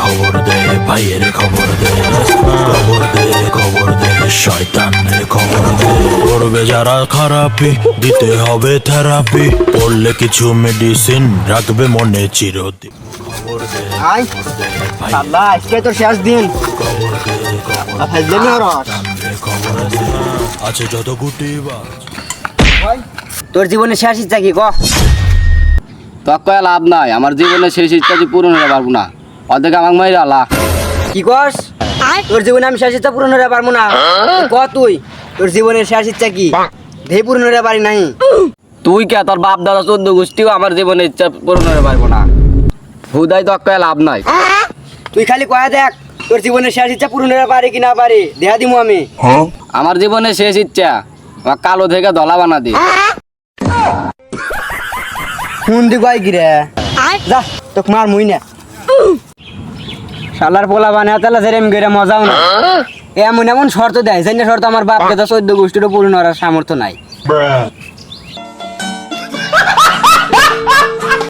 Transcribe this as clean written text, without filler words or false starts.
খবর দে ভাইয়ের খবর দে খবর দে খবর দে শয়তানের খবর দে করবে যারা খারাপি দিতে হবে থেরাপি পড়লে কিছু মেডিসিন রাখবে মনে চিরদিন খবর দে আই খবর দে ভাই আল্লাহ আজকে তো শেষ দিন খবর দে খবর দে ফাজলামি আর শয়তানের খবর দে আছে যত গুটি বাজ তোর জীবনে শেষ ইচ্ছা কি ক তক লাভ নাই, আমার জীবনে শেষ ইচ্ছা তুই পূরণ হতে পারবো না, অর্ধেক আমাকে মাইরা আলা। কি কস তোর জীবনে আমি শেষ ইচ্ছা পূরণ হতে পারবো না ক তুই তোর জীবনের শেষ ইচ্ছা কি ধে পূরণ হতে পারি নাই তুই কে তোর বাপ দাদা 14 গোষ্ঠীও আমার জীবনের ইচ্ছা পূরণ হতে পারবো না, হুদাই তক লাভ নাই। তুই খালি কয়া দেখ তোর জীবনের শেষ ইচ্ছা পূরণ হতে পারে কি না পারে দেয়া দিমু আমি আমার জীবনের শেষ ইচ্ছা আমার কালো থেকে ধলা বানা দি। ফোন দি কয় কি রে যা তোক মার মুই না শালার পোলা বানা তালা জেরেম গেরে মজাও না এমন এমন শর্ত দেয় যে শর্ত আমার বাপকে তো 14 গোষ্ঠীরও পূরণ করার সামর্থ্য নাই